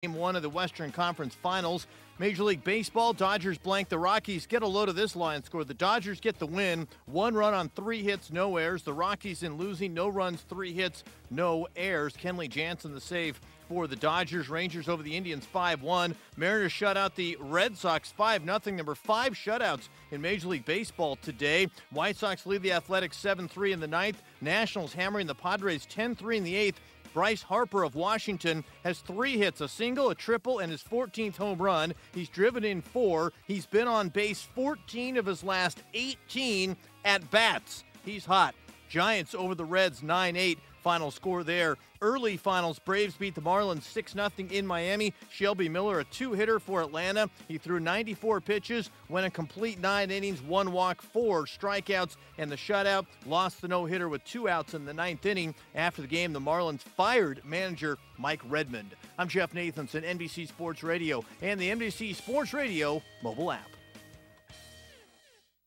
Game 1 of the Western Conference Finals. Major League Baseball, Dodgers blank the Rockies. Get a load of this line score. The Dodgers get the win. 1 run on 3 hits, no errors. The Rockies in losing, no runs, 3 hits, no errors. Kenley Jansen the save for the Dodgers. Rangers over the Indians 5-1. Mariners shut out the Red Sox 5-0. Number 5 shutouts in Major League Baseball today. White Sox lead the Athletics 7-3 in the 9th. Nationals hammering the Padres 10-3 in the 8th. Bryce Harper of Washington has 3 hits, a single, a triple, and his 14th home run. He's driven in 4. He's been on base 14 of his last 18 at-bats. He's hot. Giants over the Reds 9-8. Final score there. Early finals, Braves beat the Marlins 6-0 in Miami. Shelby Miller, a 2-hitter for Atlanta. He threw 94 pitches, went a complete 9 innings, 1 walk, 4 strikeouts, and the shutout. Lost the no-hitter with 2 outs in the 9th inning. After the game, the Marlins fired manager Mike Redmond. I'm Jeff Nathanson, NBC Sports Radio, and the NBC Sports Radio mobile app.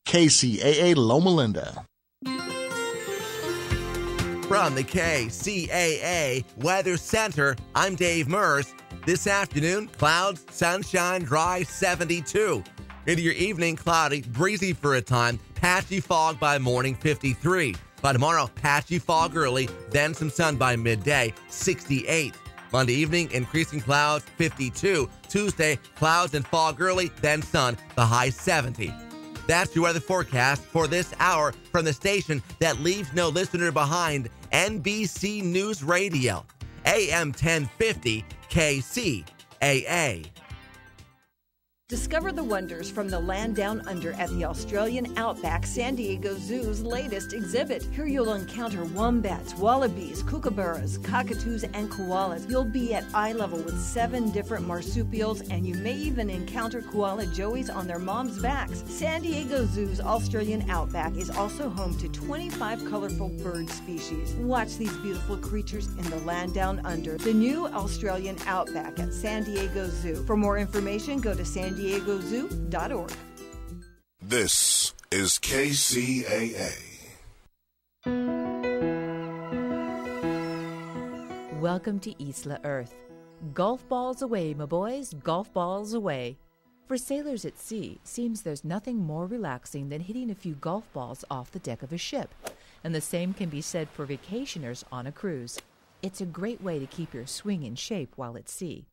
Kcaa Loma Linda. From the Kcaa Weather Center, I'm Dave Mers. This afternoon, clouds, sunshine, dry, 72. Into your evening, cloudy, breezy for a time, patchy fog by morning, 53. By tomorrow, patchy fog early, then some sun by midday, 68. Monday evening, increasing clouds, 52. Tuesday, clouds and fog early, then sun, the high 70. That's your weather forecast for this hour from the station that leaves no listener behind, NBC News Radio, AM 1050 KCAA. Discover the wonders from the land down under at the Australian Outback San Diego Zoo's latest exhibit. Here you'll encounter wombats, wallabies, kookaburras, cockatoos, and koalas. You'll be at eye level with 7 different marsupials, and you may even encounter koala joeys on their moms' backs. San Diego Zoo's Australian Outback is also home to 25 colorful bird species. Watch these beautiful creatures in the land down under. The new Australian Outback at San Diego Zoo. For more information, go to SanDiegoZoo.org. This is KCAA. Welcome to Isla Earth. Golf balls away, my boys, golf balls away. For sailors at sea, seems there's nothing more relaxing than hitting a few golf balls off the deck of a ship. And the same can be said for vacationers on a cruise. It's a great way to keep your swing in shape while at sea.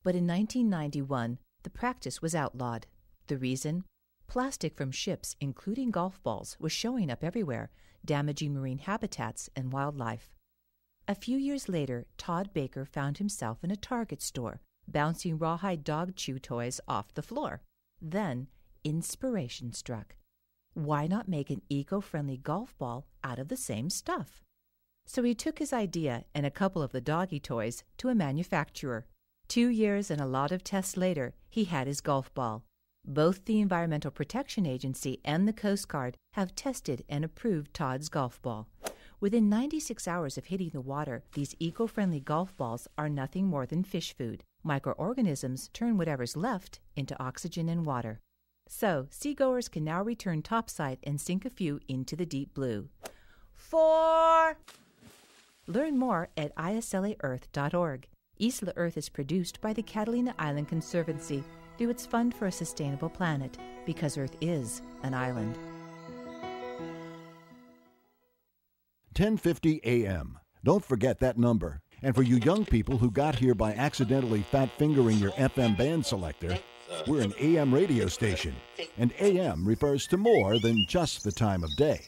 But in 1991, the practice was outlawed. The reason? Plastic from ships, including golf balls, was showing up everywhere, damaging marine habitats and wildlife. A few years later, Todd Baker found himself in a Target store, bouncing rawhide dog chew toys off the floor. Then, inspiration struck. Why not make an eco-friendly golf ball out of the same stuff? So he took his idea and a couple of the doggy toys to a manufacturer. 2 years and a lot of tests later, he had his golf ball. Both the Environmental Protection Agency and the Coast Guard have tested and approved Todd's golf ball. Within 96 hours of hitting the water, these eco-friendly golf balls are nothing more than fish food. Microorganisms turn whatever's left into oxygen and water. So, seagoers can now return topside and sink a few into the deep blue. 4! Learn more at islaearth.org. Isla Earth is produced by the Catalina Island Conservancy through its Fund for a Sustainable Planet, because Earth is an island. 1050 AM. Don't forget that number. And for you young people who got here by accidentally fat-fingering your FM band selector, we're an AM radio station, and AM refers to more than just the time of day.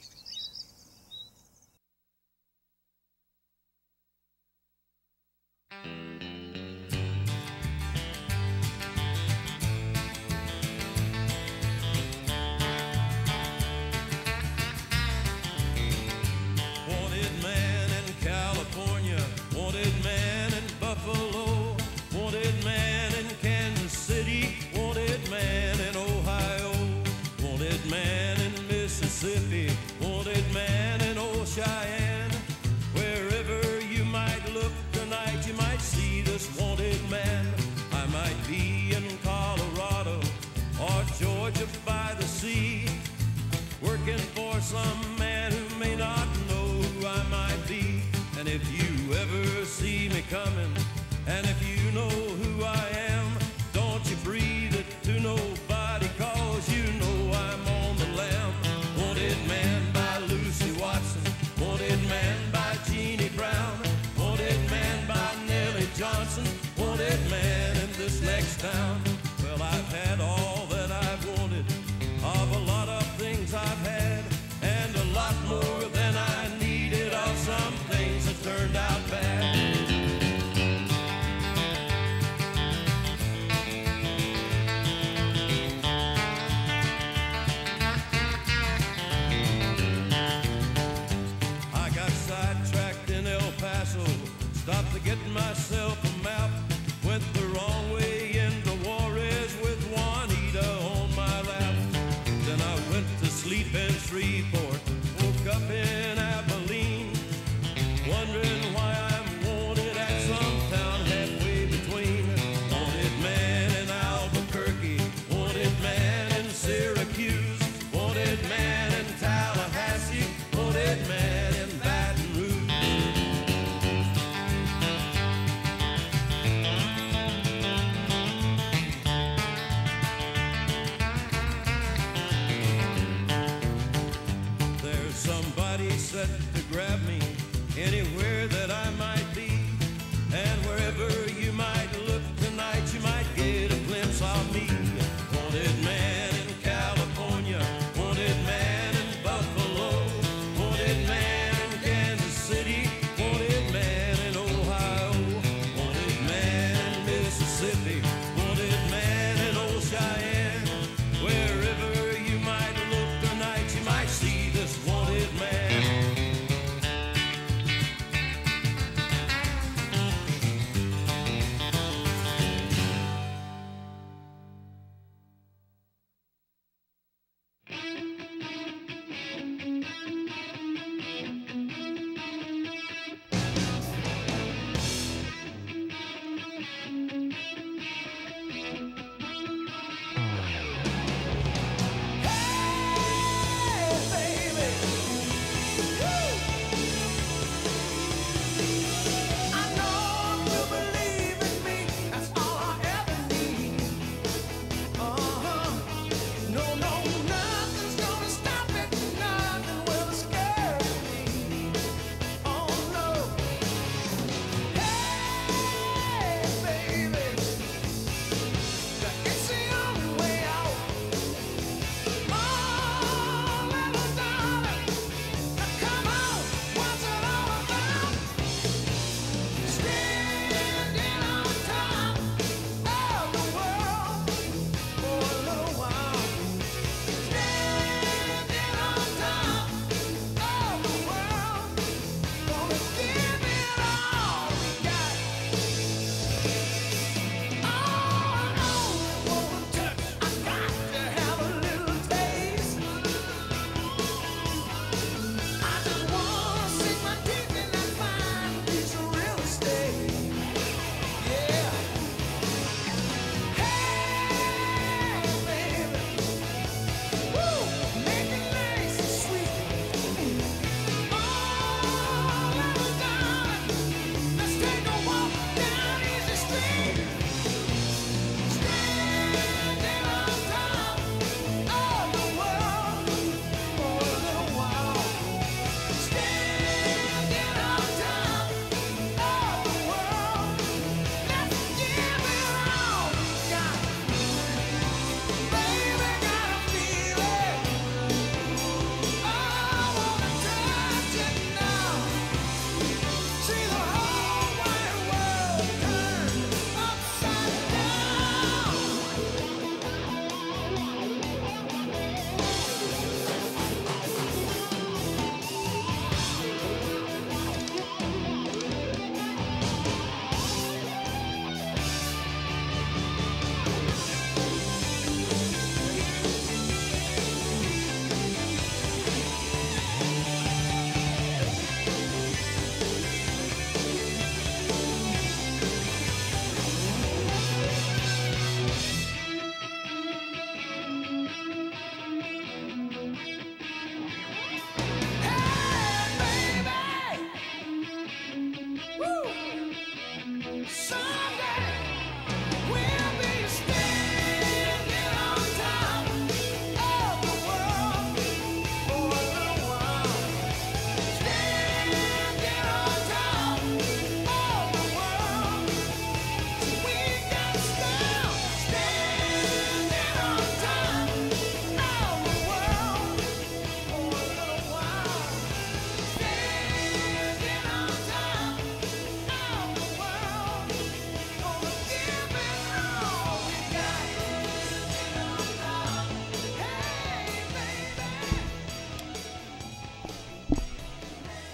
Mississippi, this next town. Well, I've had all that I've wanted, of a lot of things I've had, and a lot more than I needed, of some things that turned out bad. I got sidetracked in El Paso, stopped to get myself a map, went the wrong way into War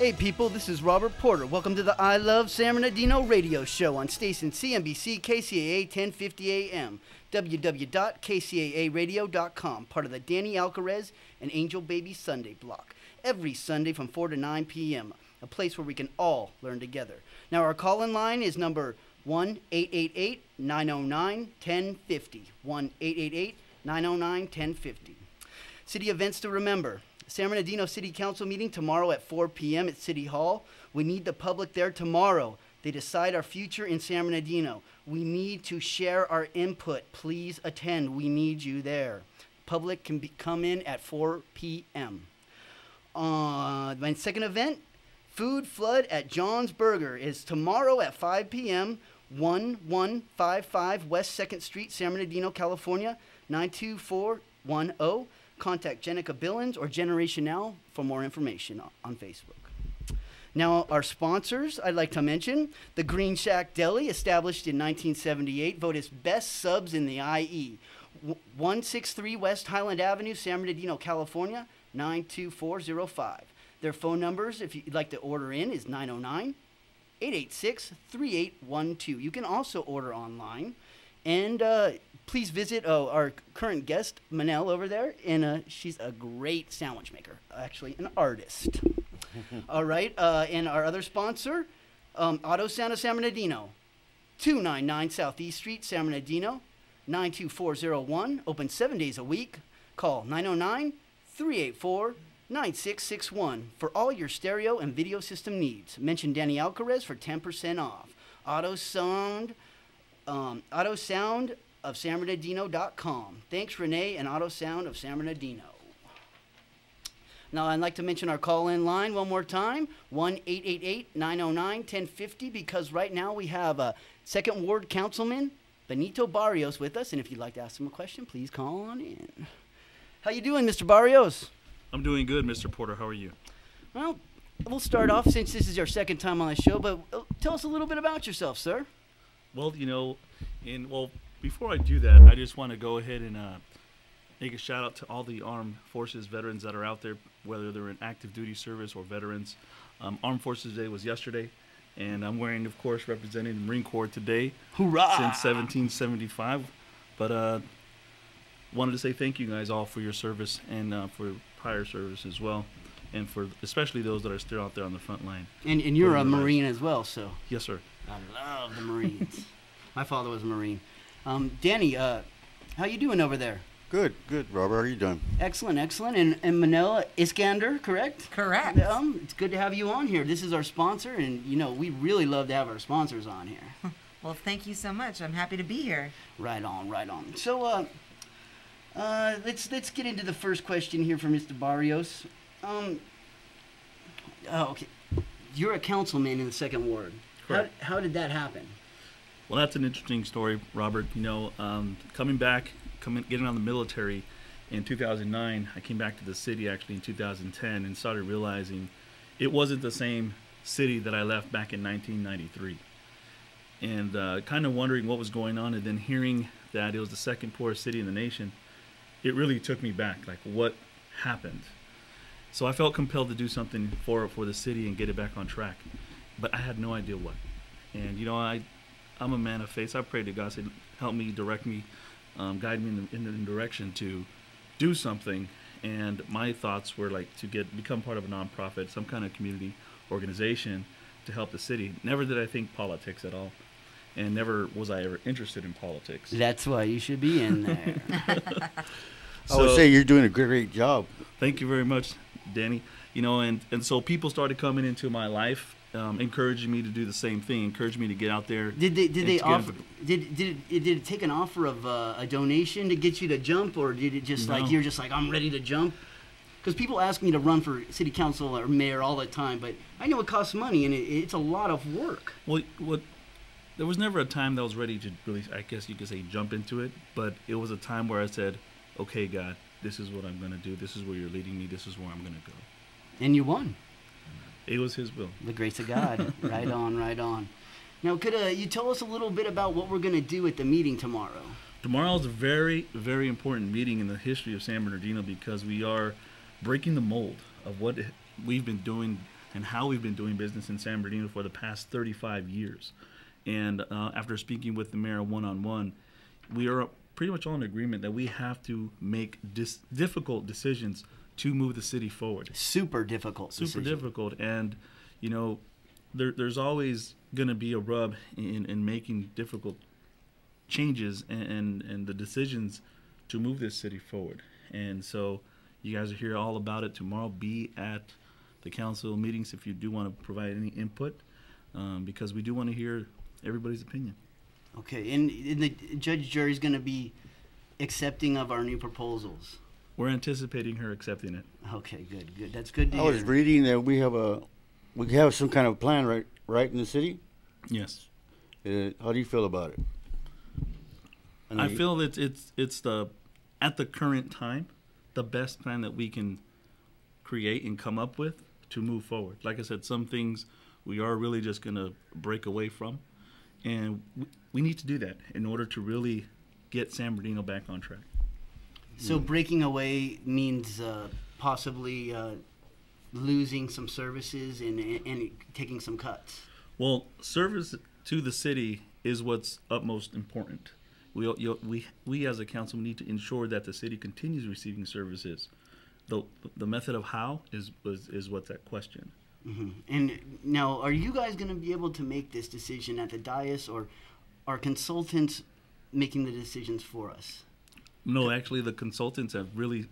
Hey people, this is Robert Porter. Welcome to the I Love San Bernardino radio show on station CNBC KCAA 1050 AM, www.kcaaradio.com, part of the Danny Alcarez and Angel Baby Sunday block. Every Sunday from 4 to 9 p.m., a place where we can all learn together. Now our call-in line is number 1-888-909-1050, 1-888-909-1050. City events to remember. San Bernardino City Council meeting tomorrow at 4 p.m. at City Hall. We need the public there tomorrow. They decide our future in San Bernardino. We need to share our input. Please attend. We need you there. Public can come in at 4 p.m. My second event, Food Flood at John's Burger, is tomorrow at 5 p.m., 1155 West 2nd Street, San Bernardino, California, 92410. Contact Jenica Billins or Generation Now for more information on Facebook. Now, our sponsors, I'd like to mention the Green Shack Deli, established in 1978, voted best subs in the IE. 163 West Highland Avenue, San Bernardino, California, 92405. Their phone numbers, if you'd like to order in, is 909-886-3812. You can also order online. And please visit our current guest, Manel, over there. And she's a great sandwich maker, actually an artist. All right. And our other sponsor, Auto Sound of San Bernardino, 299 Southeast Street, San Bernardino, 92401. Open 7 days a week. Call 909-384-9661 for all your stereo and video system needs. Mention Danny Alcarez for 10% off. Auto Sound of SanBernardino.com. Thanks, Renee, and Auto Sound of San Bernardino. Now, I'd like to mention our call-in line one more time, 1-888-909-1050, because right now we have a Second Ward Councilman, Benito Barrios, with us, and if you'd like to ask him a question, please call on in. How you doing, Mr. Barrios? I'm doing good, Mr. Porter. How are you? Well, we'll start off, since this is your second time on the show, but tell us a little bit about yourself, sir. Well, before I do that, I just want to go ahead and make a shout out to all the Armed Forces veterans that are out there, whether they're in active duty service or veterans. Armed Forces Day was yesterday, and I'm wearing, of course, representing the Marine Corps today. Hoorah! Since 1775. But wanted to say thank you guys all for your service and for prior service as well, and for especially those that are still out there on the front line. And you're a Marine as well, so. Yes, sir. I love the Marines. My father was a Marine. Danny, how you doing over there? Good, Robert. How are you doing? Excellent. And Manila Iskander, correct? Correct. It's good to have you on here. This is our sponsor, and, we really love to have our sponsors on here. Well, thank you so much. I'm happy to be here. Right on. So, let's get into the first question here from Mr. Barrios. Okay. You're a councilman in the Second Ward. Correct. How did that happen? Well, that's an interesting story, Robert. Coming back, getting out of the military in 2009, I came back to the city actually in 2010 and started realizing it wasn't the same city that I left back in 1993. And kind of wondering what was going on, and then hearing that it was the second poorest city in the nation, it really took me back, like what happened. So I felt compelled to do something for the city and get it back on track. But I had no idea what. And, I'm a man of faith. I prayed to God, said, help me, direct me, guide me in the direction to do something. And my thoughts were like to become part of a nonprofit, some kind of community organization to help the city. Never did I think politics at all. And never was I ever interested in politics. That's why you should be in there. I would say you're doing a great job. Thank you very much, Danny. And so people started coming into my life, encouraging me to do the same thing, encouraging me to get out there. Did they offer? Did it take an offer of a donation to get you to jump, or did it just like you're just like, I'm ready to jump? Because people ask me to run for city council or mayor all the time, but I know it costs money and it's a lot of work. Well, there was never a time that I was ready to really, I guess you could say, jump into it. But it was a time where I said, okay, God, this is what I'm going to do. This is where you're leading me. This is where I'm going to go. And you won. It was his will. The grace of God. Right on. Now, could you tell us a little bit about what we're going to do at the meeting tomorrow? Tomorrow is a very, very important meeting in the history of San Bernardino because we are breaking the mold of what we've been doing and how we've been doing business in San Bernardino for the past 35 years. And after speaking with the mayor one-on-one, we are pretty much all in agreement that we have to make difficult decisions to move the city forward. Super difficult. Difficult. And, there's always going to be a rub in making difficult changes and the decisions to move this city forward. And so you guys are here all about it tomorrow. Be at the council meetings if you do want to provide any input, because we do want to hear everybody's opinion. Okay, and the judge jury is going to be accepting of our new proposals. We're anticipating her accepting it. Okay, good. That's good to I hear. was reading that we have some kind of plan right in the city. Yes. How do you feel about it? I feel that it's the at the current time the best plan that we can create and come up with to move forward. Like I said, some things we are really just going to break away from, and we need to do that in order to really get San Bernardino back on track. So breaking away means possibly losing some services and taking some cuts. Well, service to the city is what's utmost important. We as a council need to ensure that the city continues receiving services. The method of how is what's at question. Mm-hmm. And now, are you guys going to be able to make this decision at the dais, or are consultants making the decisions for us? No, actually, the consultants have really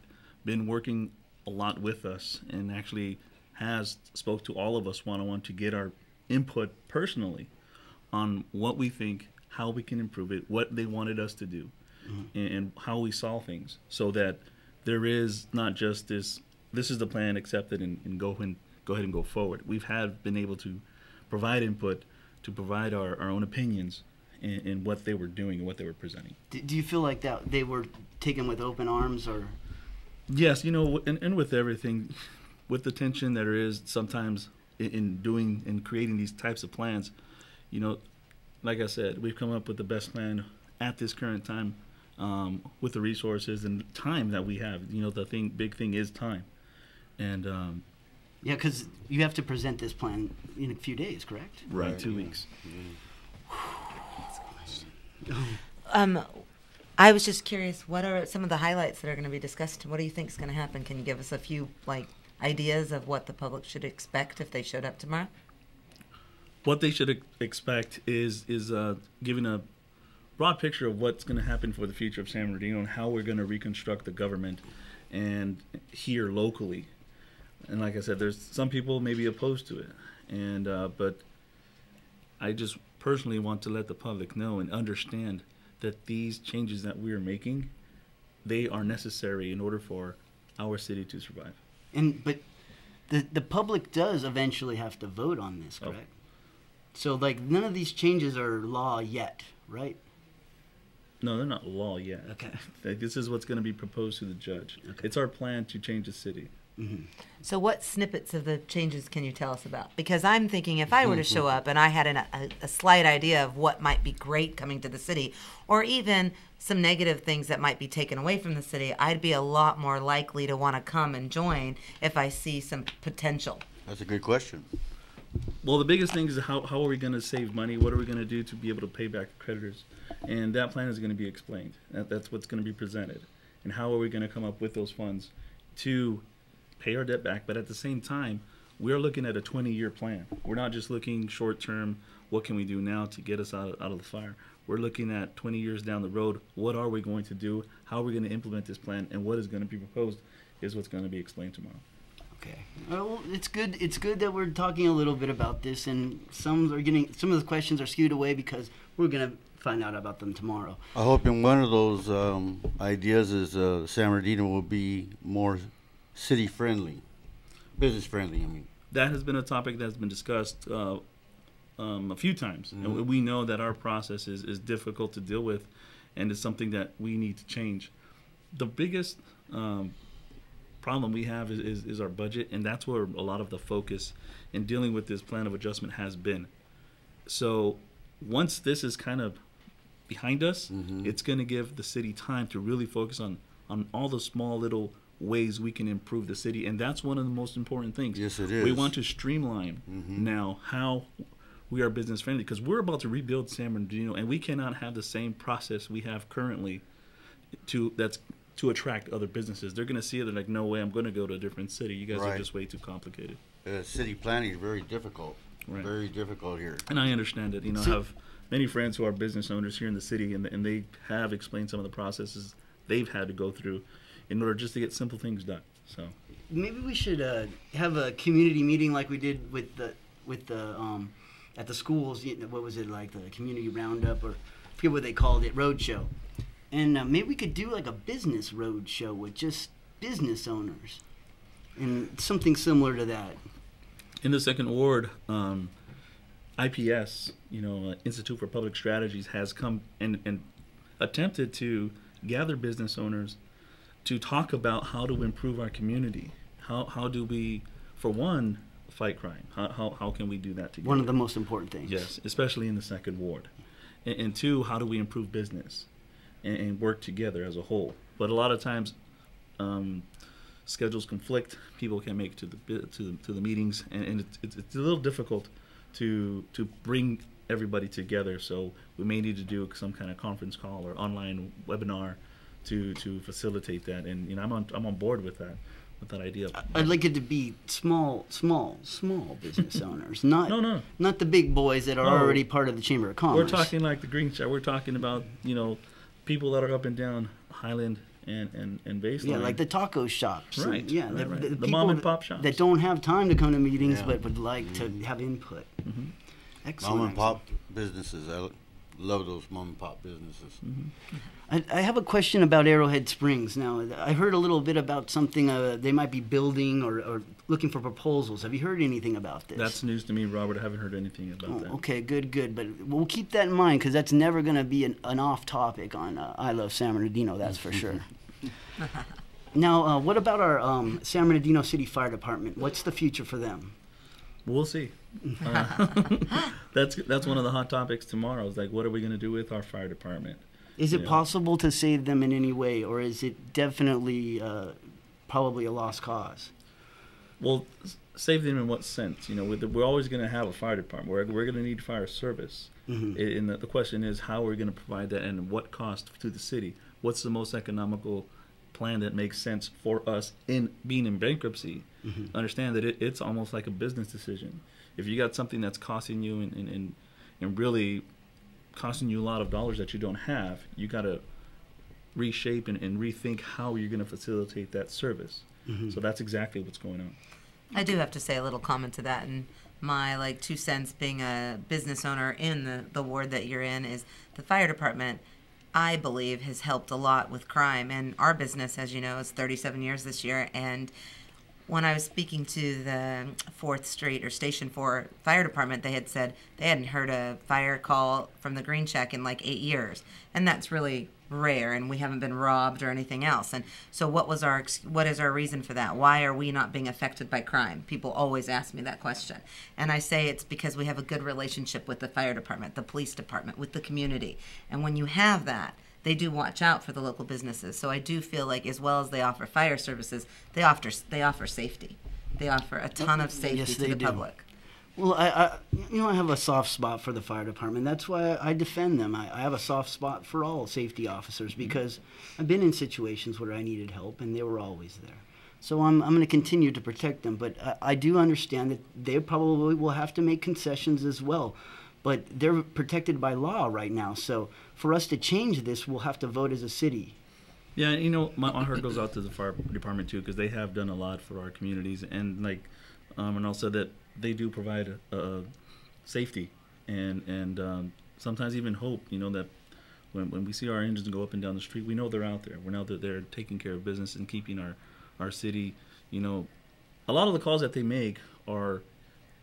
been working a lot with us, and actually has spoke to all of us one-on-one to get our input personally on what we think, how we can improve it, what they wanted us to do, and how we solve things, so that there is not just this is the plan, accepted, and go ahead and go forward. We've been able to provide input, to provide our own opinions in what they were doing and what they were presenting. Do you feel like that they were taken with open arms, or? Yes, and with everything, with the tension that there is sometimes in creating these types of plans, like I said, we've come up with the best plan at this current time, with the resources and time that we have. The big thing is time, and yeah, because you have to present this plan in a few days, correct? Right, 2 weeks. I was just curious, what are some of the highlights that are going to be discussed? What do you think is going to happen? Can you give us a few ideas of what the public should expect if they showed up tomorrow? What they should expect is giving a broad picture of what's going to happen for the future of San Bernardino and how we're going to reconstruct the government and here locally. And like I said, there's some people may be opposed to it, and but I just personally want to let the public know and understand that these changes that we are making, they are necessary in order for our city to survive. But the public does eventually have to vote on this, correct? So none of these changes are law yet, right? No, they're not law yet. Okay. This is what's going to be proposed to the judge. Okay. It's our plan to change the city. Mm-hmm. So what snippets of the changes can you tell us about? Because I'm thinking if I were to show up and I had a slight idea of what might be great coming to the city, or even some negative things that might be taken away from the city, I'd be a lot more likely to want to come and join if I see some potential. That's a good question. Well, the biggest thing is how are we going to save money? What are we going to do to be able to pay back the creditors? And that plan is going to be explained. That's what's going to be presented. And how are we going to come up with those funds to pay our debt back? But at the same time, we're looking at a 20-year plan. We're not just looking short-term, what can we do now to get us out of the fire? We're looking at 20 years down the road, what are we going to do? How are we going to implement this plan? And what is going to be proposed is what's going to be explained tomorrow. Okay. Well, it's good. It's good that we're talking a little bit about this, and some of the questions are skewed away because we're gonna find out about them tomorrow. I hope in one of those ideas is San Bernardino will be more city friendly, business friendly. I mean, that has been a topic that has been discussed a few times, and we know that our process is difficult to deal with, and it's something that we need to change. The biggest problem we have is our budget, and that's where a lot of the focus in dealing with this plan of adjustment has been. So once this is kind of behind us, it's going to give the city time to really focus on all the small little ways we can improve the city, and that's one of the most important things. Yes, it is. We want to streamline now how we are business friendly, because we're about to rebuild San Bernardino, and we cannot have the same process we have currently to attract other businesses. They're going to see it, they're like, no way, I'm going to go to a different city. You guys are just way too complicated. City planning is very difficult. Right. Very difficult here. And I understand it. I have many friends who are business owners here in the city, and they have explained some of the processes they've had to go through in order just to get simple things done. So maybe we should have a community meeting like we did with the at the schools. What was it, like the community roundup, or I forget what they called it, roadshow. And maybe we could do like a business roadshow with just business owners, and something similar to that. In the second ward, IPS, Institute for Public Strategies, has come and attempted to gather business owners to talk about how to improve our community. How do we, for one, fight crime? How can we do that together? One of the most important things. Yes, especially in the second ward. And two, how do we improve business and work together as a whole? But a lot of times, schedules conflict. People can't make it to the meetings, and it's a little difficult to bring everybody together. So we may need to do some kind of conference call or online webinar to facilitate that. And I'm on board with that idea. I'd like it to be small business owners, not the big boys that are already part of the Chamber of Commerce. We're talking like the Green Shot. We're talking about people that are up and down Highland and Baseline. Yeah, like the taco shops. Right. The the mom and pop shops that don't have time to come to meetings but would like to have input. Excellent. Mom and pop businesses. I love those mom and pop businesses. I have a question about Arrowhead Springs. Now, I heard a little bit about something they might be building or looking for proposals. Have you heard anything about this? That's news to me, Robert. I haven't heard anything about that. Okay, good. But we'll keep that in mind, because that's never going to be an off topic on I Love San Bernardino, that's for sure. Now, what about our San Bernardino City Fire Department? What's the future for them? We'll see. That's one of the hot topics tomorrow. Is like, what are we going to do with our fire department? Is it possible to save them in any way, or is it definitely probably a lost cause? Well, save them in what sense? We're always going to have a fire department. We're going to need fire service. And the question is, how are we going to provide that, and what cost to the city? What's the most economical plan that makes sense for us in being in bankruptcy? Understand that it's almost like a business decision. If you got something that's costing you and really costing you a lot of dollars that you don't have, you got to reshape and rethink how you're going to facilitate that service. So that's exactly what's going on. I do have to say a little comment to that, and my 2 cents being a business owner in the ward that you're in is the fire department, I believe, has helped a lot with crime. And our business, as you know, is 37 years this year. And when I was speaking to the 4th Street or Station 4 Fire Department, they had said they hadn't heard a fire call from the Green Check in 8 years. And that's really rare, and we haven't been robbed or anything else. And so what is our reason for that? Why are we not being affected by crime? People always ask me that question. And I say it's because we have a good relationship with the fire department, the police department, with the community. And when you have that, they do watch out for the local businesses. So I do feel like, as well as they offer fire services, they offer safety. They offer a ton of safety to the public. Well, I have a soft spot for the fire department. That's why I defend them. I have a soft spot for all safety officers, because I've been in situations where I needed help, and they were always there. So I'm going to continue to protect them. But I do understand that they probably will have to make concessions as well. But they're protected by law right now. So for us to change this, we'll have to vote as a city. Yeah, my heart goes out to the fire department too, because they have done a lot for our communities, and and also that they do provide safety and sometimes even hope. That when we see our engines go up and down the street, we know they're out there. We know that they're taking care of business and keeping our city. A lot of the calls that they make are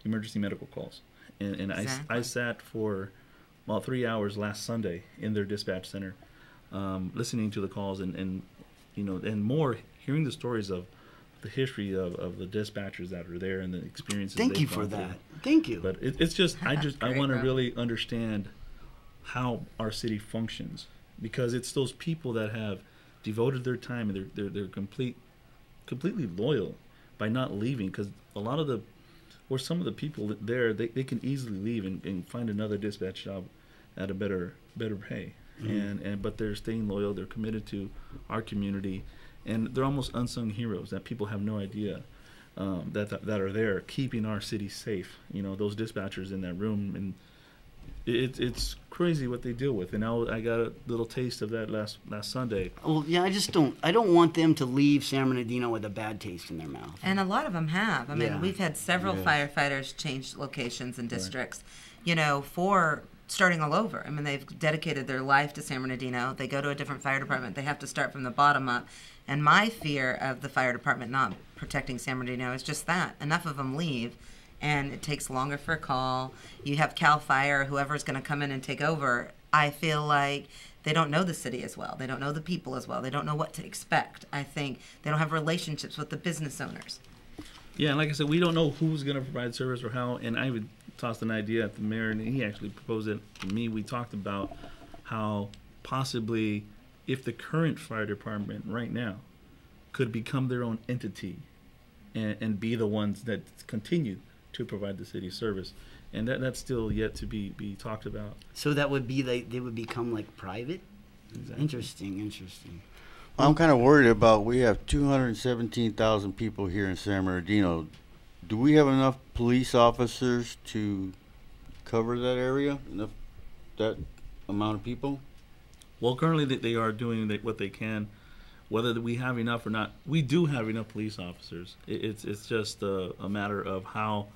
emergency medical calls, and exactly. I sat for about 3 hours last Sunday in their dispatch center, listening to the calls and more hearing the stories of the history of the dispatchers that are there and the experiences. Thank you for that. Thank you. But it's just I want to really understand how our city functions, because it's those people that have devoted their time and their complete completely loyal by not leaving, because some of the people there, they can easily leave and find another dispatch job at a better pay. But they're staying loyal. They're committed to our community, and they're almost unsung heroes that people have no idea that are there keeping our city safe. Those dispatchers in that room, and it's crazy what they deal with. And I got a little taste of that last Sunday. Well, yeah, I don't want them to leave San Bernardino with a bad taste in their mouth. And a lot of them have. I mean, we've had several firefighters change locations and districts, for starting all over. I mean, they've dedicated their life to San Bernardino. They go to a different fire department. They have to start from the bottom up. And my fear of the fire department not protecting San Bernardino is just that. Enough of them leave, and it takes longer for a call. You have CAL FIRE, whoever's going to come in and take over. I feel like they don't know the city as well. They don't know the people as well. They don't know what to expect. I think they don't have relationships with the business owners. Yeah, and like I said, we don't know who's going to provide service or how. And I would tossed an idea at the mayor, and he actually proposed it to me. We talked about how possibly if the current fire department right now could become their own entity and be the ones that continue to provide the city service. And that's still yet to be talked about. So that would be they would become like private? Exactly. Interesting. I'm kind of worried about, we have 217,000 people here in San Bernardino. Do we have enough police officers to cover that area, that amount of people? Well, currently they are doing what they can. Whether we have enough or not, we do have enough police officers. It's just a matter of how,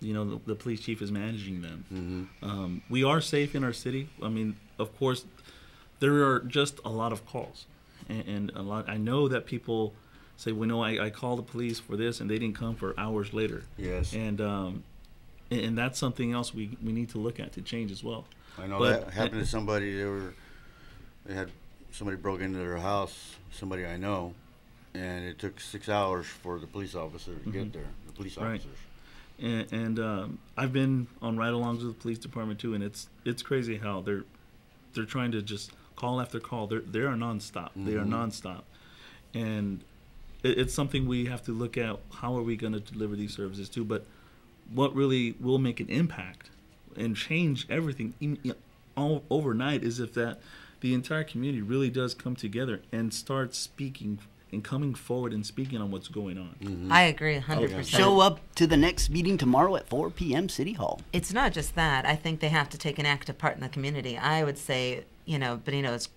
the police chief is managing them. Mm-hmm. We are safe in our city. I mean, of course, there are just a lot of calls, and a lot. I know that people say, "Well, no, I called the police for this, and they didn't come for hours later." Yes. And that's something else we need to look at to change as well. I know that happened to somebody. They had somebody broke into their house, somebody I know, and it took 6 hours for the police officer to get there. The police officers. And I've been on ride-alongs with the police department too, and it's crazy how they're trying to just call after call. They are nonstop. Mm-hmm. They are nonstop, and it's something we have to look at. How are we going to deliver these services too? But what really will make an impact and change everything all overnight is if the entire community really does come together and start speaking and coming forward and speaking on what's going on. Mm-hmm. I agree 100%. Show up to the next meeting tomorrow at 4 p.m. City Hall. It's not just that. I think they have to take an active part in the community. I would say, Benito is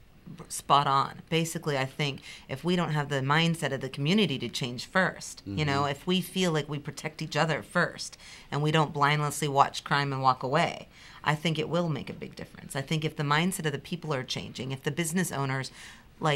spot on. Basically, I think if we don't have the mindset of the community to change first, if we feel like we protect each other first and we don't blindlessly watch crime and walk away, I think it will make a big difference. I think if the mindset of the people are changing, if the business owners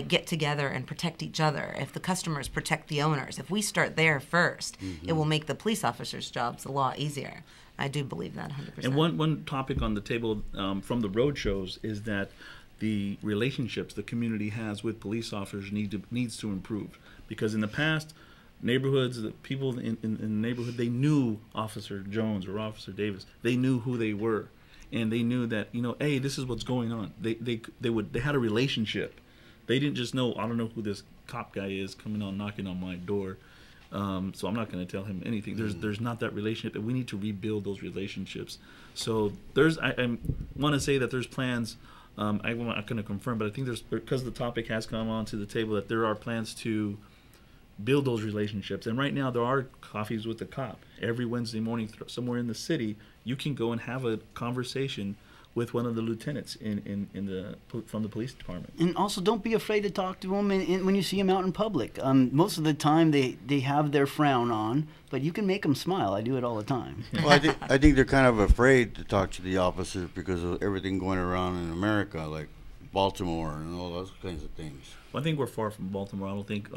get together and protect each other, if the customers protect the owners, if we start there first, it will make the police officers' jobs a lot easier. I do believe that 100%. And one topic on the table from the road shows is that the relationships the community has with police officers needs to improve. Because in the past, neighborhoods, the people in the neighborhood, they knew Officer Jones or Officer Davis. They knew who they were. And they knew that, hey, this is what's going on. They had a relationship. They didn't just know, I don't know who this cop guy is coming on knocking on my door, so I'm not going to tell him anything. There's not that relationship, and we need to rebuild those relationships. So I want to say that there's plans. I'm not going to confirm, but I think because the topic has come onto the table, that there are plans to build those relationships. And right now there are coffees with the cop. Every Wednesday morning somewhere in the city, you can go and have a conversation with one of the lieutenants from the police department. And also, don't be afraid to talk to them when you see them out in public. Most of the time, they have their frown on, but you can make them smile. I do it all the time. Well, I think they're kind of afraid to talk to the officers because of everything going around in America, like Baltimore and all those kinds of things. Well, I think we're far from Baltimore. I don't think.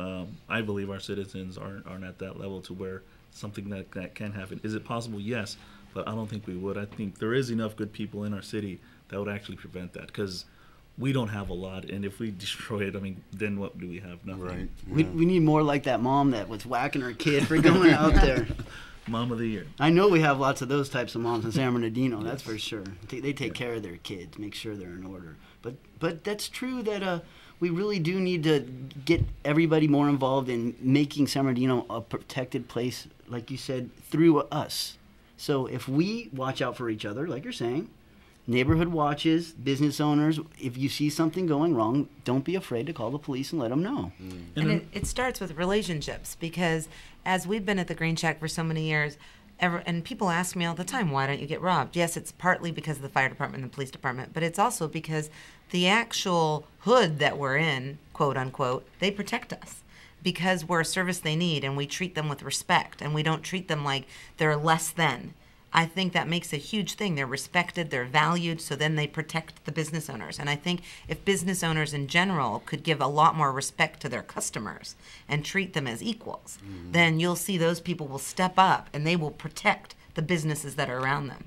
I believe our citizens aren't at that level to where something that can happen. Is it possible? Yes. But I don't think we would. I think there is enough good people in our city that would actually prevent that, because we don't have a lot, and if we destroy it, then what do we have? Nothing. Right. Yeah. We need more like that mom that was whacking her kid for going out there. Mom of the year. I know we have lots of those types of moms in San Bernardino. That's for sure. They take care of their kids, make sure they're in order. But that's true that we really do need to get everybody more involved in making San Bernardino a protected place, like you said, through us. So if we watch out for each other, like you're saying, neighborhood watches, business owners, if you see something going wrong, don't be afraid to call the police and let them know. And it starts with relationships, because as we've been at the Green Shack for so many years, and people ask me all the time, why don't you get robbed? Yes, it's partly because of the fire department and the police department, but it's also because the actual hood that we're in, quote unquote, they protect us because we're a service they need, and we treat them with respect, and we don't treat them like they're less than. I think that makes a huge thing. They're respected, they're valued, so then they protect the business owners. And I think if business owners in general could give a lot more respect to their customers and treat them as equals, then you'll see those people will step up and they will protect the businesses that are around them.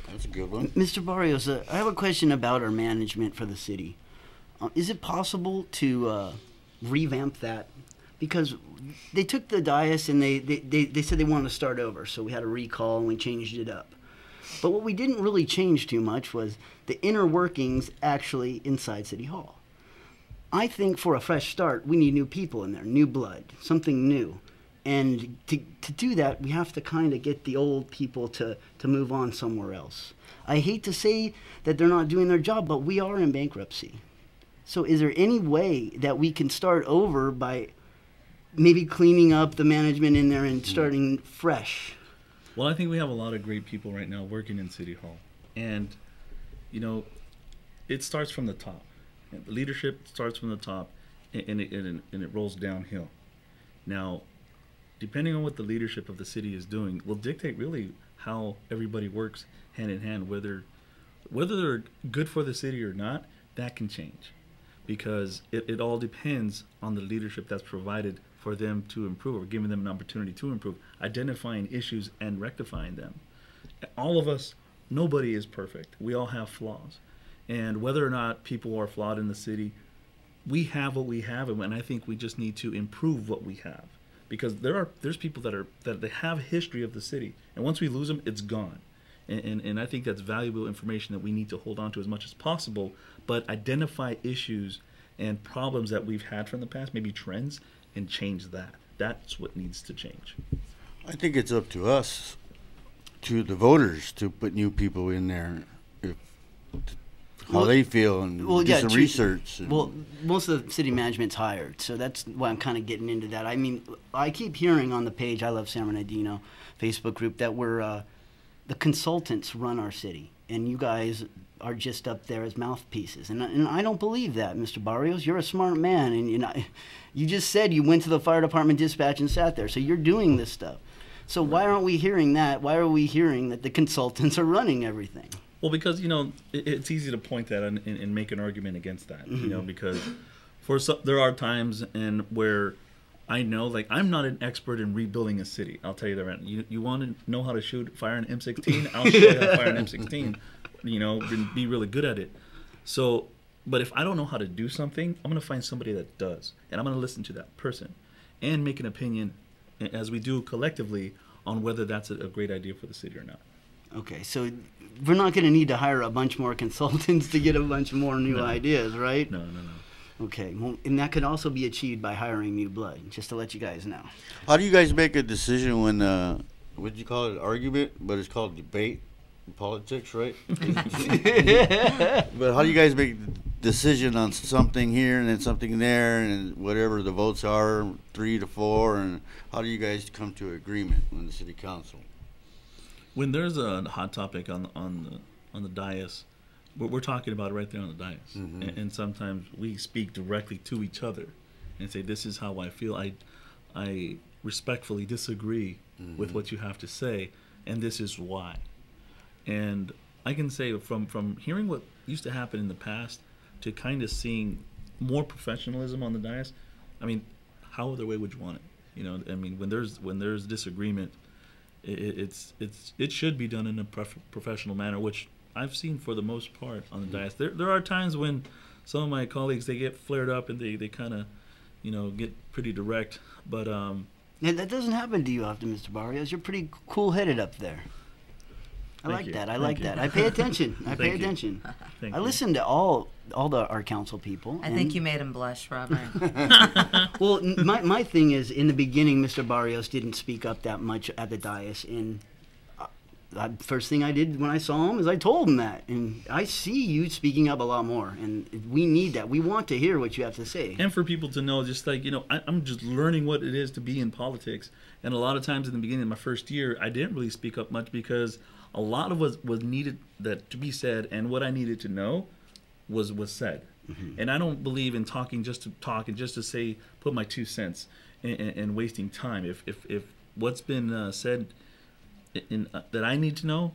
That's a good one. Mr. Barrios, I have a question about our management for the city. Is it possible to revamp that? Because they took the dais and they said they wanted to start over, so we had a recall and we changed it up. But what we didn't really change too much was the inner workings actually inside City Hall. I think for a fresh start, we need new people in there, new blood, something new. And to do that, we have to kind of get the old people to move on somewhere else. I hate to say that they're not doing their job, but we are in bankruptcy. So is there any way that we can start over by maybe cleaning up the management in there and starting fresh? Well, I think we have a lot of great people right now working in City Hall. And, you know, it starts from the top. The leadership starts from the top, and it rolls downhill. Now, depending on what the leadership of the city is doing will dictate really how everybody works hand in hand. Whether they're good for the city or not, that can change. Because it all depends on the leadership that's provided for them to improve, or giving them an opportunity to improve, identifying issues and rectifying them. All of us, nobody is perfect. We all have flaws. And whether or not people are flawed in the city, we have what we have, and I think we just need to improve what we have. Because there's people that they have a history of the city, and once we lose them, it's gone. And I think that's valuable information that we need to hold on to as much as possible, but identify issues and problems that we've had from the past, maybe trends, and change that. That's what needs to change. I think it's up to us, to the voters, to put new people in there, how they feel, and do some research. Well, most of the city management's hired, so that's why I'm kind of getting into that. I mean, I keep hearing on the page, I Love San Bernardino Facebook group, that we're the consultants run our city, and you guys are just up there as mouthpieces. And I don't believe that, Mr. Barrios. You're a smart man, and you just said you went to the fire department dispatch and sat there, so you're doing this stuff. So why aren't we hearing that? Why are we hearing that the consultants are running everything? Well, because, it's easy to point that and make an argument against that, because there are times where I know, like, I'm not an expert in rebuilding a city. I'll tell you that right now. You want to know how to fire an M16? I'll show you how to fire an M16, and be really good at it. So, but if I don't know how to do something, I'm going to find somebody that does, and I'm going to listen to that person and make an opinion, as we do collectively, on whether that's a great idea for the city or not. Okay, so we're not going to need to hire a bunch more consultants to get a bunch more new ideas, right? No. Okay, well, and that could also be achieved by hiring new blood, just to let you guys know. How do you guys make a decision when, what do you call it, argument? But it's called debate in politics, right? But how do you guys make a decision on something here and then something there, and whatever the votes are, 3 to 4, and how do you guys come to agreement in the city council? When there's a hot topic on the dais, we're talking about it right there on the dais, and sometimes we speak directly to each other and say, "This is how I feel. I respectfully disagree with what you have to say, and this is why." And I can say from hearing what used to happen in the past to kind of seeing more professionalism on the dais. I mean, how other way would you want it? I mean, when there's disagreement, it should be done in a professional manner, which I've seen for the most part on the dais. There are times when some of my colleagues, they get flared up and they kind of get pretty direct, but yeah, that doesn't happen to you often, Mr. Barrios. You're pretty cool-headed up there. I like that. I like that. I pay attention. I pay attention. I listen to all our council people. I think you made him blush, Robert. Well, my thing is, in the beginning, Mr. Barrios didn't speak up that much at the dais. And first thing I did when I saw him is I told him that. And I see you speaking up a lot more. And we need that. We want to hear what you have to say. And for people to know, just like, I'm just learning what it is to be in politics. And a lot of times in the beginning of my first year, I didn't really speak up much because a lot of what was needed that to be said and what I needed to know was said. Mm-hmm. And I don't believe in talking just to talk and just to say, put my 2 cents and wasting time. If what's been said that I need to know,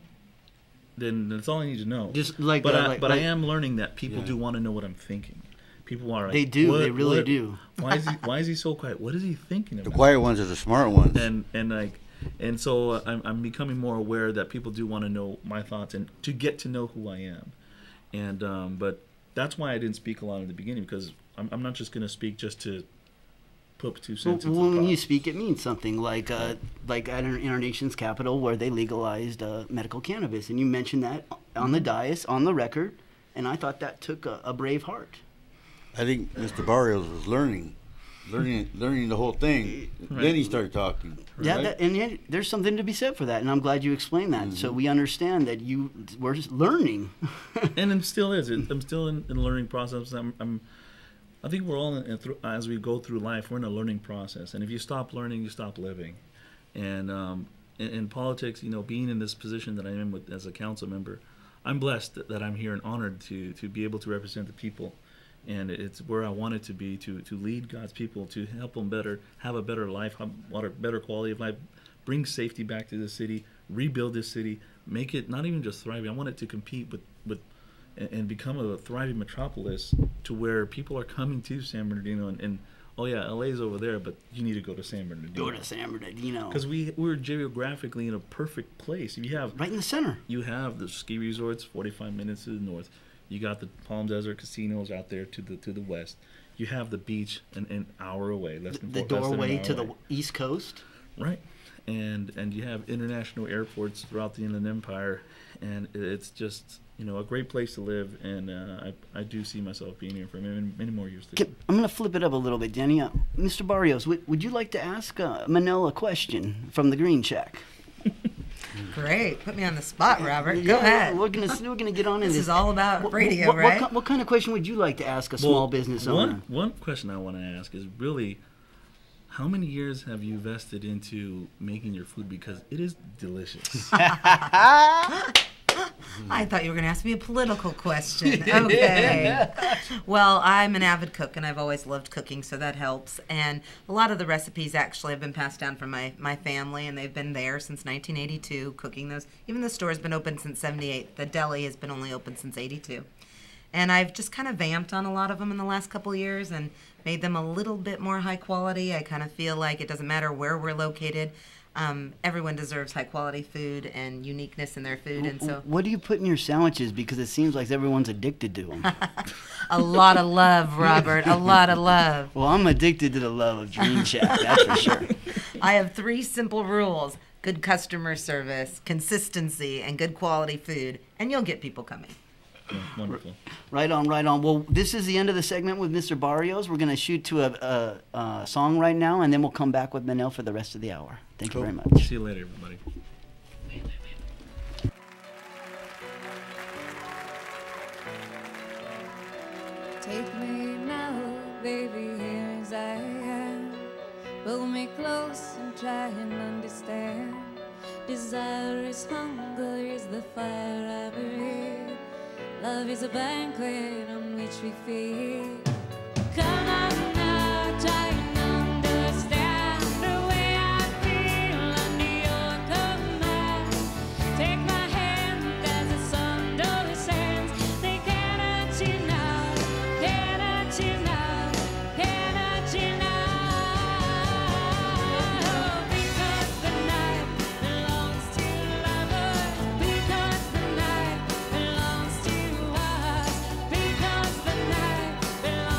then that's all I need to know. Just like, but I am learning that people do want to know what I'm thinking. People are like, they do. They really do. Why is he so quiet? What is he thinking about? The quiet ones are the smart ones. And so I'm becoming more aware that people do want to know my thoughts and to get to know who I am. And but that's why I didn't speak a lot in the beginning, because I'm not just going to speak just to put 2 cents. Well, when you speak, it means something. Like at our nation's capital, where they legalized medical cannabis, and you mentioned that on the dais, on the record, and I thought that took a brave heart. I think Mr. Barrios was learning the whole thing. Right. Then he started talking. Right? Yeah, and there's something to be said for that, and I'm glad you explained that. Mm-hmm. So we understand that you were just learning. And it still is. I'm still in the learning process. I think we're all as we go through life, we're in a learning process. And if you stop learning, you stop living. And in politics, being in this position that I'm in as a council member, I'm blessed that I'm here and honored to be able to represent the people. And it's where I wanted to be, to lead God's people, to help them better, have a better life, have a better quality of life, bring safety back to the city, rebuild this city, make it not even just thriving. I want it to compete with and become a thriving metropolis to where people are coming to San Bernardino. And oh yeah, LA's over there, but you need to go to San Bernardino. Go to San Bernardino. Because we're geographically in a perfect place. You have right in the center. You have the ski resorts 45 minutes to the north. You got the Palm Desert casinos out there to the west. You have the beach an hour away, less than the doorway to the East Coast. Right, and you have international airports throughout the Inland Empire, and it's just a great place to live. And I do see myself being here for many more years to come. I'm going to flip it up a little bit, Danny. Mr. Barrios, would you like to ask Manel a question from the Green Shack? Great. Put me on the spot, Robert. Go ahead. We're gonna get on in this. This is all about radio, right? What kind of question would you like to ask a small business owner? One question I want to ask is really, how many years have you invested into making your food? Because it is delicious. I thought you were going to ask me a political question. Okay. Well, I'm an avid cook, and I've always loved cooking, so that helps. And a lot of the recipes actually have been passed down from my family, and they've been there since 1982, cooking those. Even the store's been open since 78. The deli has been only open since 82. And I've just kind of vamped on a lot of them in the last couple of years and made them a little bit more high quality. I kind of feel like it doesn't matter where we're located. Everyone deserves high quality food and uniqueness in their food, and so. What do you put in your sandwiches? Because it seems like everyone's addicted to them. A lot of love, Robert. A lot of love. Well, I'm addicted to the love of Green Shack, that's for sure. I have 3 simple rules: good customer service, consistency, and good quality food, and you'll get people coming. Yeah, wonderful. Right on. Well, this is the end of the segment with Mr. Barrios. We're going to shoot to a song right now, and then we'll come back with Manel for the rest of the hour. Thank you very much. See you later, everybody. Take me now, baby, here as I am. Pull me close and try and understand. Desire is hunger, is the fire I breathe. Love is a banquet on which we feed. Come on now, try and understand the way I feel under your command. Take my hand as the sun descends. They cannot you now, cannot you now, cannot you now. Because the night belongs to lovers. Because the night belongs to us. Because the night belongs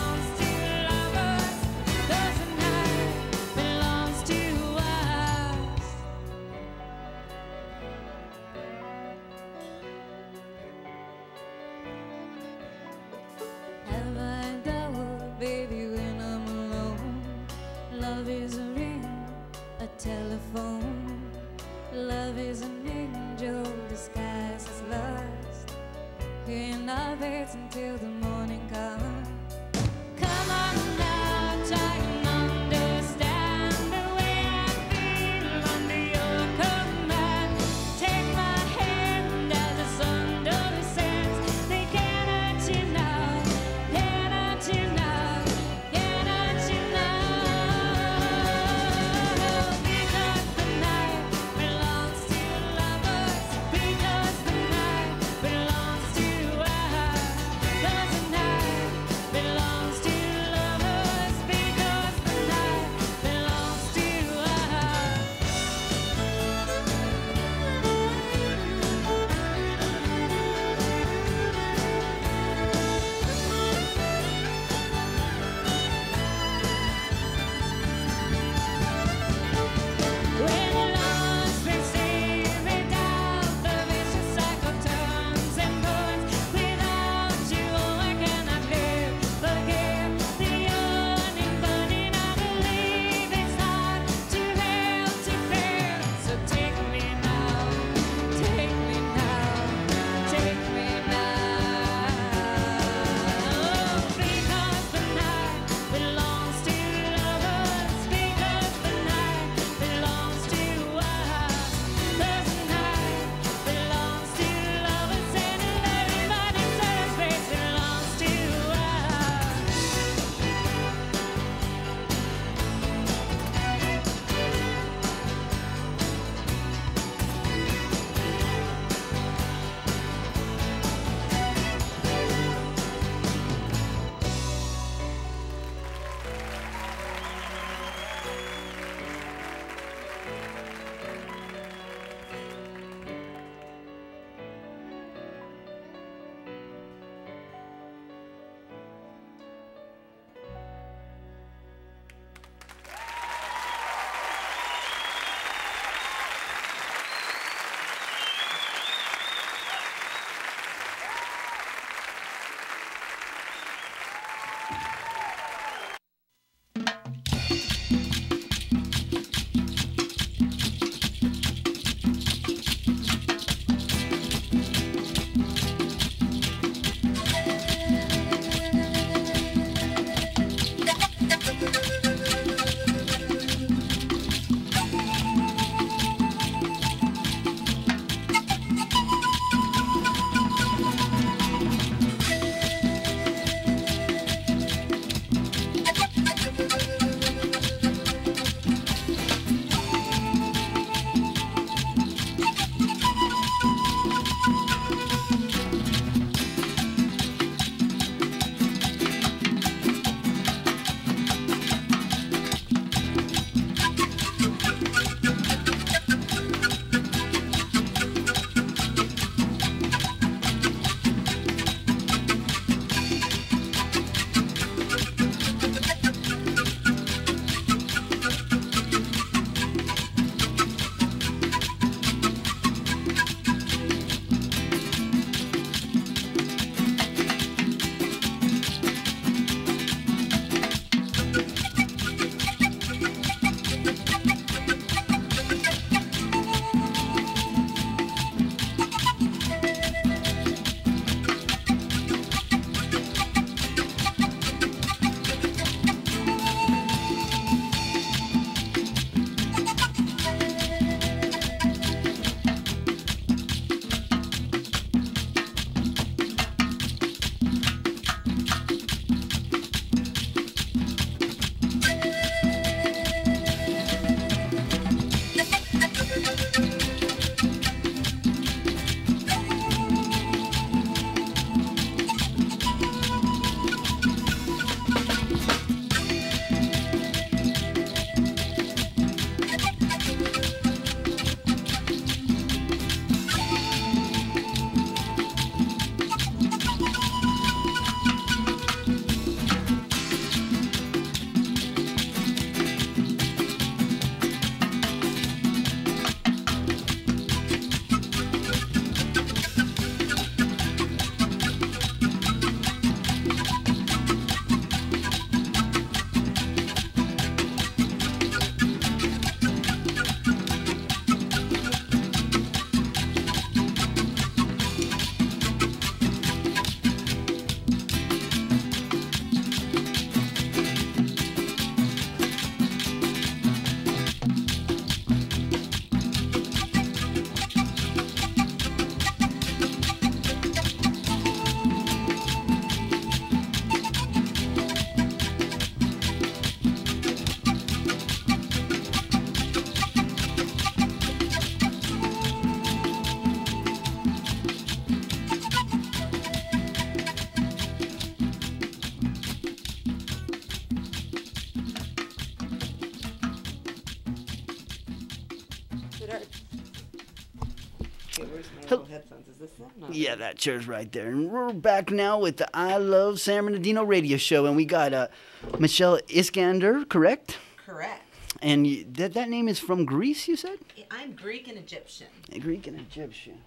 Where's my little headphones? Is this them? No. Yeah, that chair's right there. And we're back now with the I Love San Bernardino radio show. And we got Michelle Iskander, correct? Correct. And that name is from Greece, you said? I'm Greek and Egyptian. Greek and Egyptian.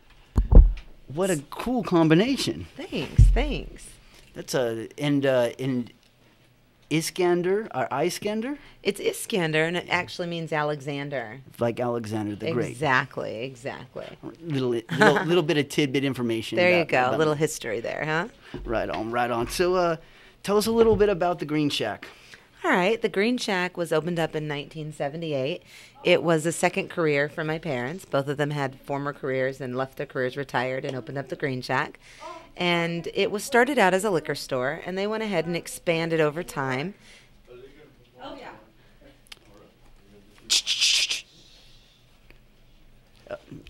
What a cool combination. Thanks. That's and Iskander or Iskander? It's Iskander, and it actually means Alexander. Like Alexander the Great. Exactly. Little bit of tidbit information. There you go. A little history there, huh? Right on. So tell us a little bit about the Green Shack. All right. The Green Shack was opened up in 1978. It was a second career for my parents. Both of them had former careers and left their careers, retired, and opened up the Green Shack. And it was started out as a liquor store, and they went ahead and expanded over time. Oh, yeah.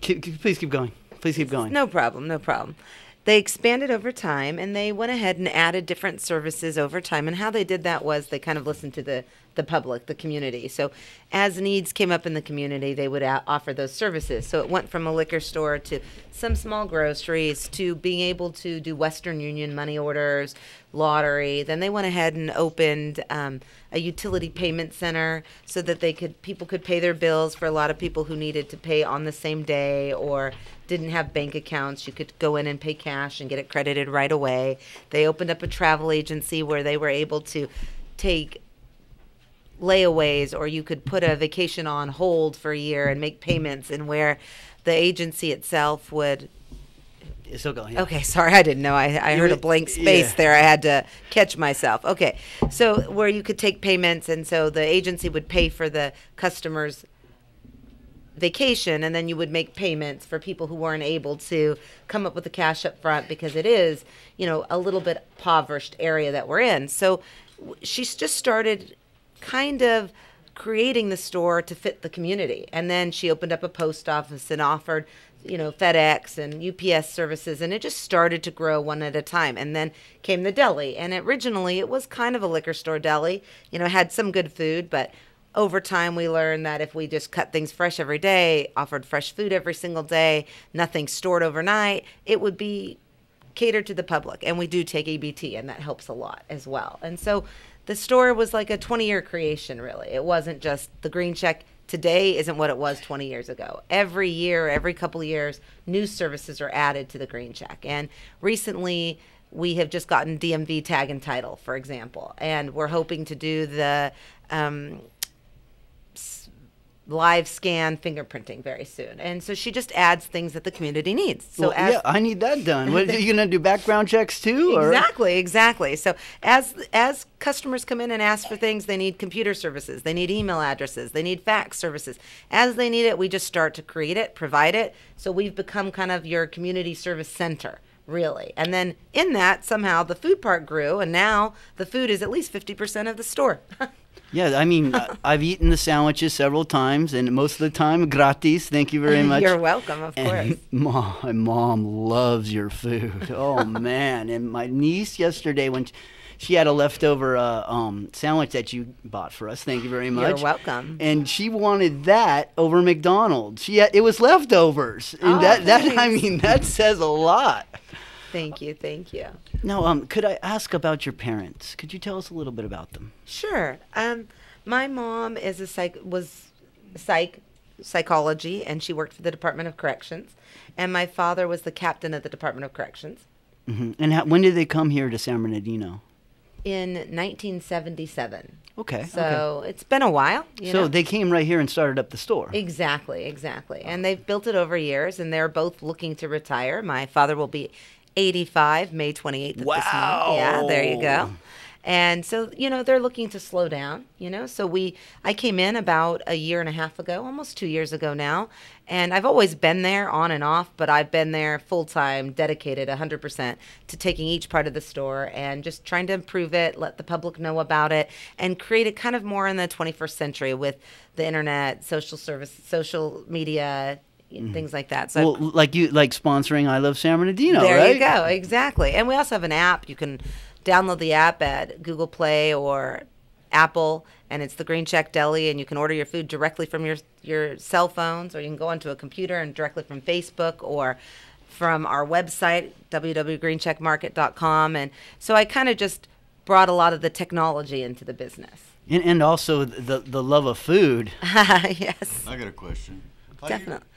Please keep going. No problem. They expanded over time, and they went ahead and added different services over time. And how they did that was they kind of listened to the public, the community. So as needs came up in the community, they would offer those services. So it went from a liquor store to some small groceries to being able to do Western Union money orders, lottery. Then they went ahead and opened a utility payment center so that people could pay their bills. For a lot of people who needed to pay on the same day or didn't have bank accounts, you could go in and pay cash and get it credited right away. They opened up a travel agency where they were able to take layaways, or you could put a vacation on hold for a year and make payments, and where the agency itself would... Still going. Yeah. Okay, sorry, I didn't know. I heard a blank space there. I had to catch myself. Okay, so where you could take payments, and so the agency would pay for the customer's vacation, and then you would make payments for people who weren't able to come up with the cash up front, because it is, a little bit impoverished area that we're in. So she's just started kind of creating the store to fit the community. And then she opened up a post office and offered, FedEx and UPS services, and it just started to grow one at a time. And then came the deli, and originally it was kind of a liquor store deli, had some good food, but over time we learned that if we just cut things fresh every day, offered fresh food every single day, nothing stored overnight, it would be catered to the public. And we do take EBT, and that helps a lot as well. And so the store was like a 20-year creation, really. It wasn't just the Green Shack today isn't what it was 20 years ago. Every year, every couple of years, new services are added to the Green Shack. And recently, we have just gotten DMV tag and title, for example. And we're hoping to do the live scan fingerprinting very soon. And so she just adds things that the community needs. So I need that done. What, are you going to do background checks too? Or? Exactly. So as customers come in and ask for things, they need computer services, they need email addresses, they need fax services. As they need it, we just start to create it, provide it. So we've become kind of your community service center, really. And then in that, somehow the food part grew, and now the food is at least 50% of the store. Yeah, I mean, I've eaten the sandwiches several times, and most of the time, gratis. Thank you very much. You're welcome, of course. My mom loves your food. Oh, man. And my niece yesterday, when she had a leftover sandwich that you bought for us. Thank you very much. You're welcome. And she wanted that over McDonald's. It was leftovers. And that says a lot. Thank you. Now, could I ask about your parents? Could you tell us a little bit about them? Sure. My mom is was psychology, and she worked for the Department of Corrections. And my father was the captain of the Department of Corrections. Mm-hmm. And when did they come here to San Bernardino? In 1977. Okay. So it's been a while. So they came right here and started up the store. Exactly. And they've built it over years, and they're both looking to retire. My father will be 85, May 28th of this month. Yeah, there you go. And so, they're looking to slow down, So I came in about a year and a half ago, almost 2 years ago now. And I've always been there on and off, but I've been there full-time, dedicated 100% to taking each part of the store and just trying to improve it, let the public know about it, and create it kind of more in the 21st century with the internet, social media, things like that. So like sponsoring I Love San Bernardino, there right? You go, exactly. And we also have an app. You can download the app at Google Play or Apple, and it's the Green Check Deli, and you can order your food directly from your cell phones, or you can go onto a computer and directly from Facebook or from our website, www.greencheckmarket.com. And so I kind of just brought a lot of the technology into the business. And also the love of food. Yes. I got a question. Definitely.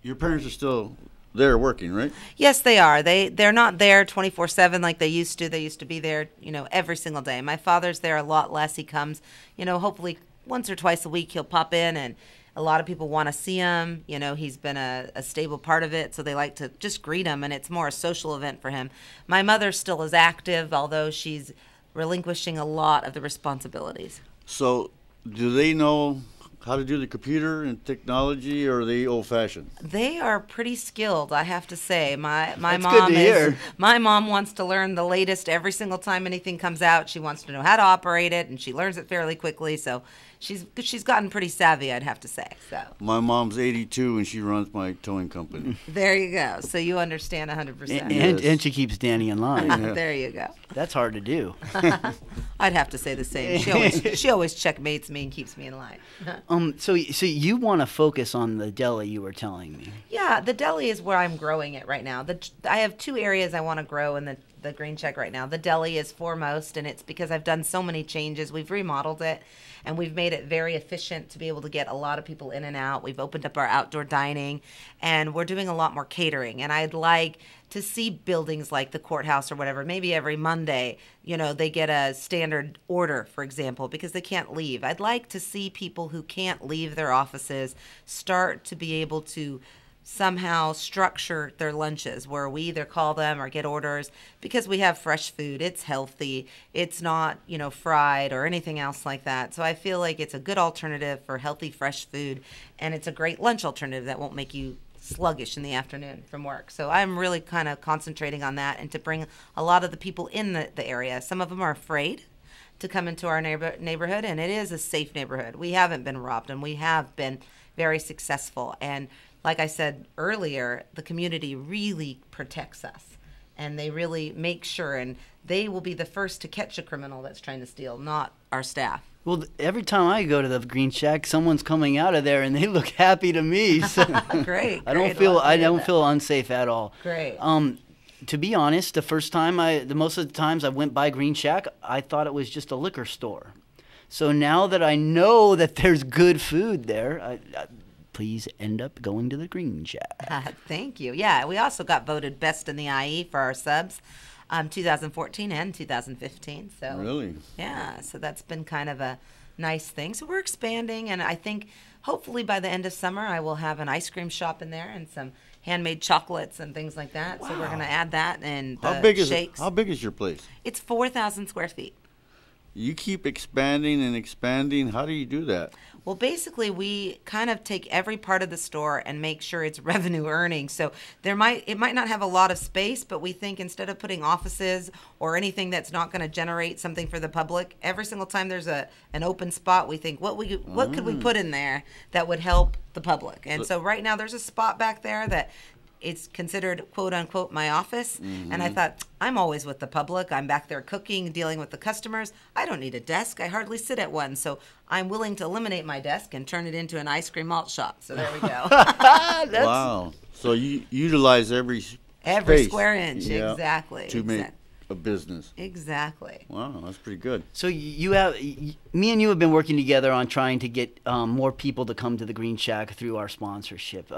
Your parents are still there working, right? Yes, they are. They're not there 24/7 like they used to. They used to be there, every single day. My father's there a lot less. He comes, hopefully once or twice a week he'll pop in, and a lot of people want to see him. He's been a stable part of it, so they like to just greet him, and it's more a social event for him. My mother still is active, although she's relinquishing a lot of the responsibilities. So do they know how to do the computer and technology, or are they old-fashioned? They are pretty skilled, I have to say. My That's mom good to hear. My mom wants to learn the latest every single time anything comes out. She wants to know how to operate it, and she learns it fairly quickly. So she's gotten pretty savvy, I'd have to say. So My mom's 82 and she runs my towing company. there you go. So you understand 100%. And she keeps Danny in line. Yeah. There you go. That's hard to do. I'd have to say the same. She always checkmates me and keeps me in line. So you want to focus on the deli, you were telling me. Yeah, the deli is where I'm growing it right now. I have two areas I want to grow in the Green Check right now. The deli is foremost, and it's because I've done so many changes. We've remodeled it, and we've made it very efficient to be able to get a lot of people in and out. We've opened up our outdoor dining, and we're doing a lot more catering. And I'd like to see buildings like the courthouse or whatever, maybe every Monday, they get a standard order, for example, because they can't leave. I'd like to see people who can't leave their offices start to be able to somehow structure their lunches, where we either call them or get orders, because we have fresh food. It's healthy. It's not, fried or anything else like that. So I feel like it's a good alternative for healthy, fresh food, and it's a great lunch alternative that won't make you sluggish in the afternoon from work. So I'm really kind of concentrating on that, and to bring a lot of the people in the area. Some of them are afraid to come into our neighborhood, and it is a safe neighborhood. We haven't been robbed, and we have been very successful. And like I said earlier, the community really protects us, and they really make sure, and they will be the first to catch a criminal that's trying to steal, not our staff. Well, every time I go to the Green Shack, someone's coming out of there, and they look happy to me. So Great. I don't feel unsafe at all. Great. To be honest, the first time most of the times I went by Green Shack, I thought it was just a liquor store. So now that I know that there's good food there, I please end up going to the Green Shack. Thank you. Yeah, we also got voted best in the IE for our subs, 2014 and 2015. So Really? Yeah, so that's been kind of a nice thing. So we're expanding, and I think hopefully by the end of summer I will have an ice cream shop in there and some handmade chocolates and things like that. Wow. So we're going to add that, and How big is shakes. How big is your place? It's 4,000 square feet. You keep expanding and expanding. How do you do that? Well, basically, we kind of take every part of the store and make sure it's revenue earning. So it might not have a lot of space, but we think instead of putting offices or anything that's not going to generate something for the public, every single time there's an open spot, we think what could we put in there that would help the public. And so right now there's a spot back there that it's considered, quote unquote, my office. Mm-hmm. And I thought, I'm always with the public. I'm back there cooking, dealing with the customers. I don't need a desk. I hardly sit at one. So I'm willing to eliminate my desk and turn it into an ice cream malt shop. So there we go. Wow. So you utilize every space, square inch. Yeah, exactly. To make a business. Exactly. Wow, that's pretty good. So me and you have been working together on trying to get more people to come to the Green Shack through our sponsorship.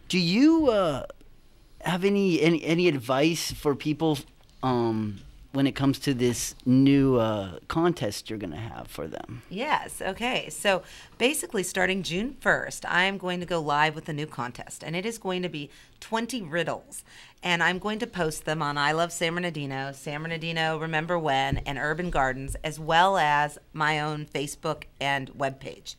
Do you have any advice for people when it comes to this new contest you're going to have for them? Yes. Okay. So basically, starting June 1st, I am going to go live with a new contest, and it is going to be 20 riddles. And I'm going to post them on I Love San Bernardino, Remember When, and Urban Gardens, as well as my own Facebook and webpage.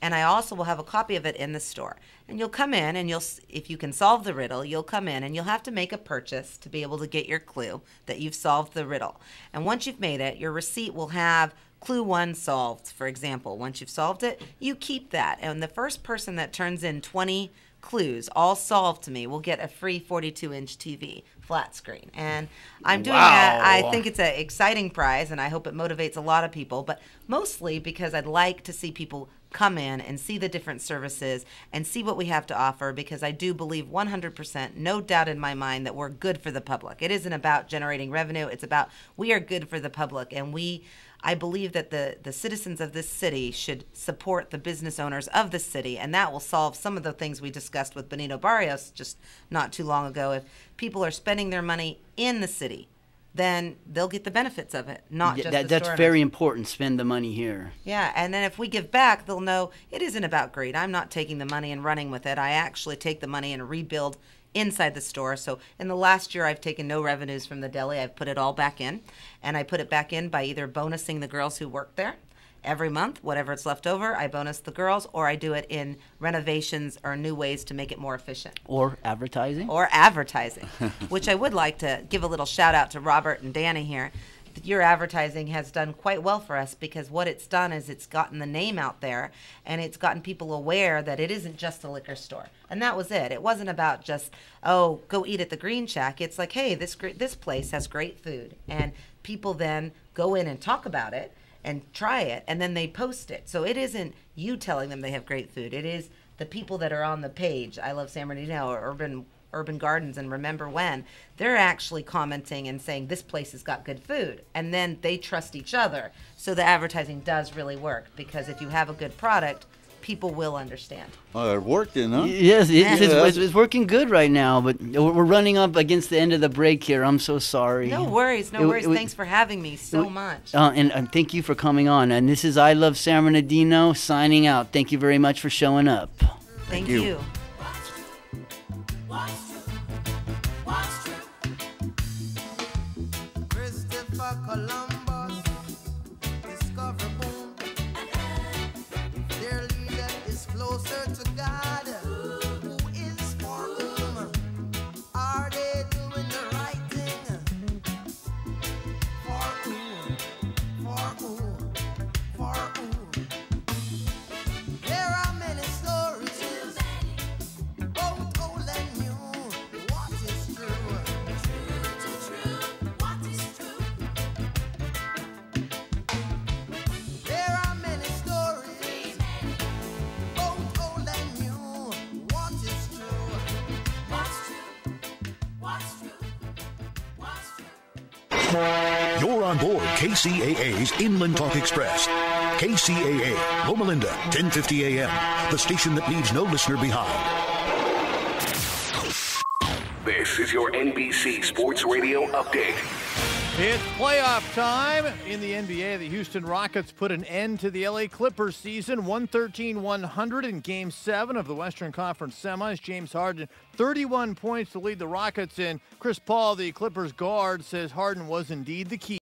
And I also will have a copy of it in the store. And you'll come in, and if you can solve the riddle, you'll come in and you'll have to make a purchase to be able to get your clue that you've solved the riddle. And once you've made it, your receipt will have clue 1 solved, for example. Once you've solved it, you keep that. And the first person that turns in 20 clues all solved to me will get a free 42-inch TV flat screen. And I'm doing that. I think it's an exciting prize, and I hope it motivates a lot of people, but mostly because I'd like to see people come in and see the different services and see what we have to offer, because I do believe 100%, no doubt in my mind, that we're good for the public. It isn't about generating revenue. It's about we are good for the public, and I believe that the citizens of this city should support the business owners of the city, and that will solve some of the things we discussed with Benito Barrios just not too long ago. If people are spending their money in the city, then they'll get the benefits of it, not just the That's store very owners. important, spend the money here. Yeah, and then if we give back, they'll know it isn't about greed. I'm not taking the money and running with it. I actually take the money and rebuild inside the store. So in the last year, I've taken no revenues from the deli. I've put it all back in, and I put it back in by either bonusing the girls who work there. Every month, whatever it's left over, I bonus the girls, or I do it in renovations or new ways to make it more efficient. Or advertising. Which I would like to give a little shout out to Robert and Danny here. Your advertising has done quite well for us, because what it's done is it's gotten the name out there, and it's gotten people aware that it isn't just a liquor store. And that was it. It wasn't about just, oh, go eat at the Green Shack. It's like, hey, this place has great food. And people then go in and talk about it and try it, and then they post it. So it isn't you telling them they have great food. It is the people that are on the page, I Love San Bernardino or Urban Gardens and Remember When, they're actually commenting and saying this place has got good food, and then they trust each other. So the advertising does really work, because if you have a good product, people will understand. Oh, it worked, huh? Yes, it's working good right now, but we're running up against the end of the break here. I'm so sorry. No worries. Thanks for having me so much. And thank you for coming on. And this is I Love San Bernardino signing out. Thank you very much for showing up. Thank you. Christopher Columbus discovered boom. Their leader is closer to God. Who is for whom? Are they doing the right thing? For who? For who? For who? There are many stories, both old and new. What is true? What is true? There are many stories, both old and new. What is true? What's true? What's true? What's true? You're on board KCAA's Inland Talk Express. KCAA, Loma Linda, 1050 AM, the station that leaves no listener behind. This is your NBC Sports Radio update. It's playoff time in the NBA. The Houston Rockets put an end to the LA Clippers season, 113-100 in Game 7 of the Western Conference Semis. James Harden, 31 points to lead the Rockets, and Chris Paul, the Clippers guard, says Harden was indeed the key.